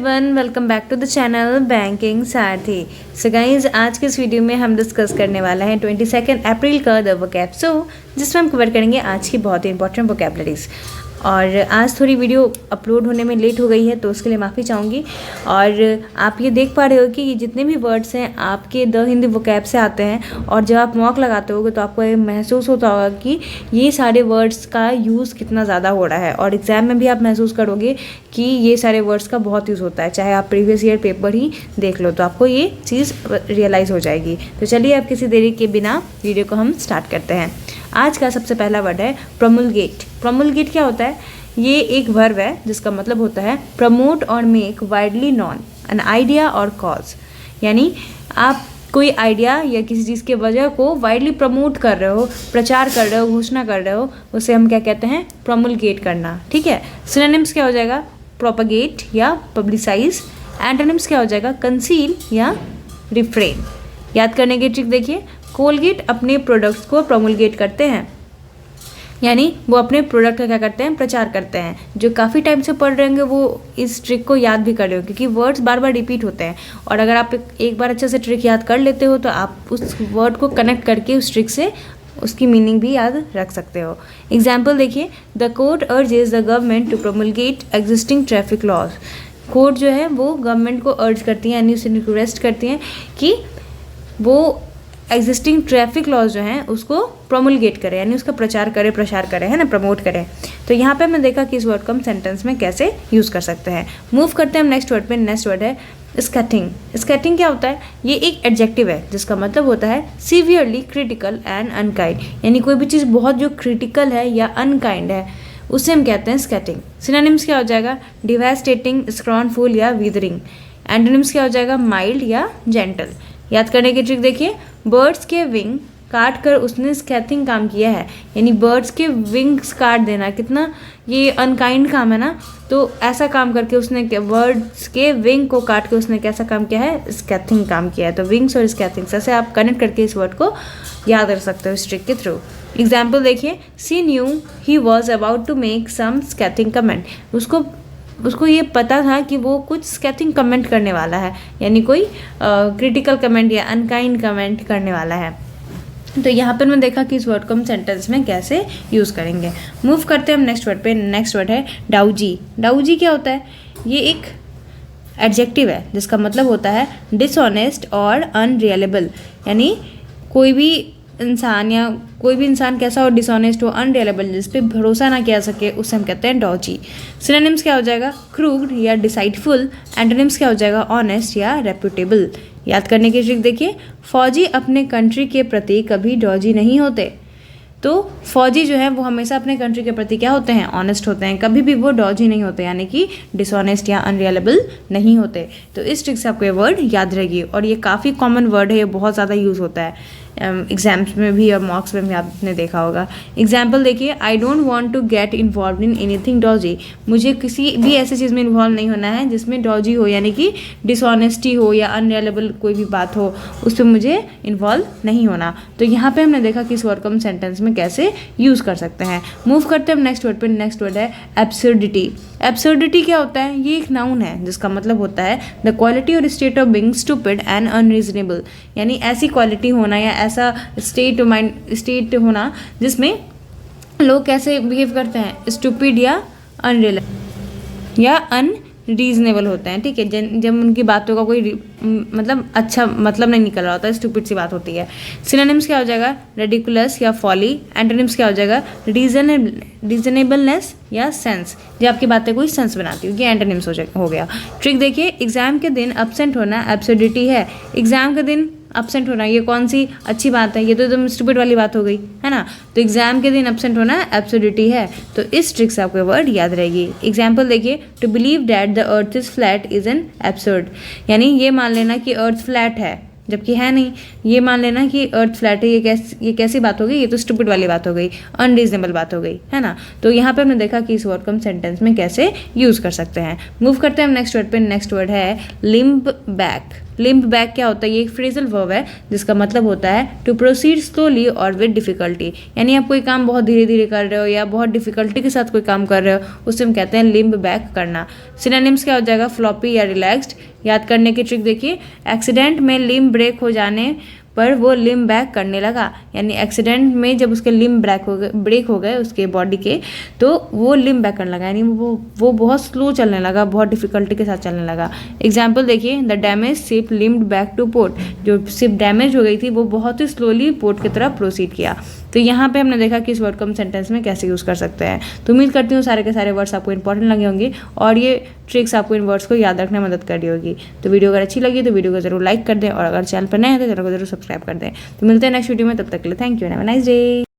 Everyone, welcome back to the channel banking Sarathi. So guys, आज के इस वीडियो में हम डिस्कस करने वाला है 22 अप्रैल का द वोकैब जिसमें हम कवर करेंगे आज की बहुत ही इंपॉर्टेंट वोकैबलरीज। और आज थोड़ी वीडियो अपलोड होने में लेट हो गई है तो उसके लिए माफ़ी चाहूँगी। और आप ये देख पा रहे हो कि ये जितने भी वर्ड्स हैं आपके द हिंदी वोकैब से आते हैं, और जब आप मॉक लगाते होगे तो आपको ये महसूस होता होगा कि ये सारे वर्ड्स का यूज़ कितना ज़्यादा हो रहा है। और एग्ज़ाम में भी आप महसूस करोगे कि ये सारे वर्ड्स का बहुत यूज़ होता है, चाहे आप प्रीवियस ईयर पेपर ही देख लो तो आपको ये चीज़ रियलाइज़ हो जाएगी। तो चलिए अब किसी देरी के बिना वीडियो को हम स्टार्ट करते हैं। आज का सबसे पहला वर्ड है प्रोमुलगेट। प्रोमुलगेट क्या होता है? ये एक वर्ब है जिसका मतलब होता है प्रमोट और make widely non an idea और कॉज। यानी आप कोई आइडिया या किसी चीज़ के वजह को वाइडली प्रमोट कर रहे हो, प्रचार कर रहे हो, घोषणा कर रहे हो, उसे हम क्या कहते हैं? प्रोमुलगेट करना। ठीक है। सिनोनिम्स क्या हो जाएगा? प्रोपगेट या पब्लिसाइज। एंटोनिम्स क्या हो जाएगा? कंसील या रिफ्रेन। याद करने की ट्रिक देखिए, कोलगेट अपने प्रोडक्ट्स को प्रोमुलगेट करते हैं, यानी वो अपने प्रोडक्ट का क्या करते हैं? प्रचार करते हैं। जो काफ़ी टाइम से पढ़ रहे होंगे वो इस ट्रिक को याद भी कर रहे हो, क्योंकि वर्ड्स बार बार रिपीट होते हैं। और अगर आप एक बार अच्छे से ट्रिक याद कर लेते हो तो आप उस वर्ड को कनेक्ट करके उस ट्रिक से उसकी मीनिंग भी याद रख सकते हो। एग्जाम्पल देखिए, the court urges the government to promulgate existing traffic laws. Court जो है वो गवर्नमेंट को अर्ज करती है, यानी उसे रिक्वेस्ट करती हैं कि वो एग्जिस्टिंग ट्रैफिक लॉज जो हैं उसको प्रोमुलगेट करें, यानी उसका प्रचार करें, प्रसार करें, है ना, प्रमोट करें। तो यहाँ पे हमने देखा कि इस वर्ड को हम सेंटेंस में कैसे यूज़ कर सकते हैं। मूव करते हैं हम नेक्स्ट वर्ड पे। नेक्स्ट वर्ड है स्कैटिंग। स्कैटिंग क्या होता है? ये एक एडजेक्टिव है जिसका मतलब होता है सीवियरली क्रिटिकल एंड अनकाइंड। यानी कोई भी चीज़ बहुत जो क्रिटिकल है या अनकाइंड है उसे हम कहते हैं स्कैटिंग। सिनोनिम्स क्या हो जाएगा? डिवास्टेटिंग, स्क्रॉनफुल या विदरिंग। एंटोनिम्स क्या हो जाएगा? माइल्ड या जेंटल। याद करने की ट्रिक देखिए, बर्ड्स के विंग काट कर उसने स्कैथिंग काम किया है। यानी बर्ड्स के विंग्स काट देना कितना ये अनकाइंड काम है ना। तो ऐसा काम करके उसने बर्ड्स के विंग को काट के उसने कैसा काम किया है? स्कैथिंग काम किया है। तो विंग्स और स्कैथिंग्स ऐसे आप कनेक्ट करके इस वर्ड को याद रख सकते हो इस ट्रिक के थ्रू। एग्जाम्पल देखिए, see new he was about to make some scathing comment. उसको ये पता था कि वो कुछ स्कैथिंग कमेंट करने वाला है, यानी कोई क्रिटिकल कमेंट या अनकाइंड कमेंट करने वाला है। तो यहाँ पर मैंने देखा कि इस वर्ड को हम सेंटेंस में कैसे यूज़ करेंगे। मूव करते हैं हम नेक्स्ट वर्ड पे। नेक्स्ट वर्ड है डाउजी। डाउजी क्या होता है? ये एक एडजेक्टिव है जिसका मतलब होता है डिसऑनेस्ट और अनरियलेबल। यानी कोई भी इंसान कैसा हो? डिसऑनेस्ट हो, अनरियलेबल, जिस पे भरोसा ना किया सके, उसे हम कहते हैं डॉजी। सिनोनिम्स क्या हो जाएगा? क्रूड या डिसाइडफुल। एंटोनिम्स क्या हो जाएगा? ऑनेस्ट या रेप्यूटेबल। याद करने की ट्रिक देखिए, फौजी अपने कंट्री के प्रति कभी डॉजी नहीं होते। तो फौजी जो है वो हमेशा अपने कंट्री के प्रति क्या होते हैं? ऑनेस्ट होते हैं, कभी भी वो डॉजी नहीं होते, यानी कि डिसऑनेस्ट या अनरियलेबल नहीं होते। तो इस ट्रिक से आपको ये वर्ड याद रहेगी। और ये काफ़ी कॉमन वर्ड है, ये बहुत ज़्यादा यूज़ होता है एग्जाम्स में भी और मॉक्स में भी आपने देखा होगा। एग्जाम्पल देखिए, I don't want to get involve in anything dodgy. मुझे किसी भी ऐसी चीज़ में इन्वॉल्व नहीं होना है जिसमें डॉजी हो, यानी कि डिसऑनेस्टी हो या अनरियलेबल कोई भी बात हो, उस पर मुझे इन्वॉल्व नहीं होना। तो यहाँ पे हमने देखा कि इस वर्ड को हम सेंटेंस में कैसे यूज़ कर सकते हैं। मूव करते हैं हम नेक्स्ट वर्ड पे। नेक्स्ट वर्ड है एब्सर्डिटी। एब्सर्डिटी क्या होता है? ये एक नाउन है जिसका मतलब होता है द क्वालिटी और state of being stupid and unreasonable. यानी ऐसी क्वालिटी होना या ऐसा स्टेट होना जिसमें लोग कैसे बिहेव करते हैं? स्टूपिड या अनरीजनेबल होते हैं। ठीक है। जब उनकी बातों का कोई मतलब अच्छा मतलब नहीं निकल रहा होता, स्टूपिड सी बात होती है। सिनोनिम्स क्या हो जाएगा? रेडिकुलस या फॉली। एंटोनिम्स क्या हो जाएगा? रीजनेबलनेस या सेंस। जब आपकी बातें कोई सेंस बनाती है, ये एंटोनिम्स हो गया। ट्रिक देखिए, एग्जाम के दिन एब्सेंट होना एब्सर्डिटी है। एग्जाम के दिन एब्सेंट होना ये कौन सी अच्छी बात है? ये तो एकदम स्टूपिड वाली बात हो गई, है ना। तो एग्जाम के दिन एब्सेंट होना एब्सर्डिटी है। तो इस ट्रिक से आपको वर्ड याद रहेगी। एग्जाम्पल देखिए, to believe that the earth is flat is an absurd. यानी ये मान लेना कि अर्थ फ्लैट है जबकि है नहीं। ये मान लेना कि अर्थ फ्लैट है, ये कैसी बात हो गई, ये तो स्टूपिड वाली बात हो गई, अनरीजनेबल बात हो गई, है ना। तो यहाँ पे हमने देखा कि इस वर्ड को हम सेंटेंस में कैसे यूज़ कर सकते हैं। मूव करते हैं हम नेक्स्ट वर्ड पे। नेक्स्ट वर्ड है लिम्ब बैक। लिम्ब बैक क्या होता है? ये एक फ्रेजल वर्ब है जिसका मतलब होता है टू प्रोसीड स्लोली और विद डिफिकल्टी। यानी आप कोई काम बहुत धीरे धीरे कर रहे हो या बहुत डिफिकल्टी के साथ कोई काम कर रहे हो, उससे हम कहते हैं लिम्ब बैक करना। सिनोनिम्स क्या हो जाएगा? फ्लॉपी या रिलैक्स्ड। याद करने की ट्रिक देखिए, एक्सीडेंट में लिम्ब ब्रेक हो जाने पर वो लिम्ब बैक करने लगा। यानी एक्सीडेंट में जब उसके लिम्ब ब्रेक हो गए उसके बॉडी के, तो वो लिम्ब बैक करने लगा, यानी वो बहुत स्लो चलने लगा, बहुत डिफिकल्टी के साथ चलने लगा। एग्जाम्पल देखिए, the damage ship limped back to port. जो शिप डैमेज हो गई थी वो बहुत ही स्लोली पोर्ट की तरफ प्रोसीड किया। तो यहाँ पे हमने देखा कि इस वर्ड को हम सेंटेंस में कैसे यूज़ कर सकते हैं। तो उम्मीद करती हूँ सारे के सारे वर्ड्स आपको इंपॉर्टेंट लगे होंगे और ये ट्रिक्स आपको इन वर्ड्स को याद रखने में मदद कर रही होगी। तो वीडियो अगर अच्छी लगी तो वीडियो को जरूर लाइक कर दें और अगर चैनल पर नए हैं तो चैनल को जरूर सब्सक्राइब कर दें। तो मिलते हैं नेक्स्ट वीडियो में, तब तक के लिए thank you, have a nice day.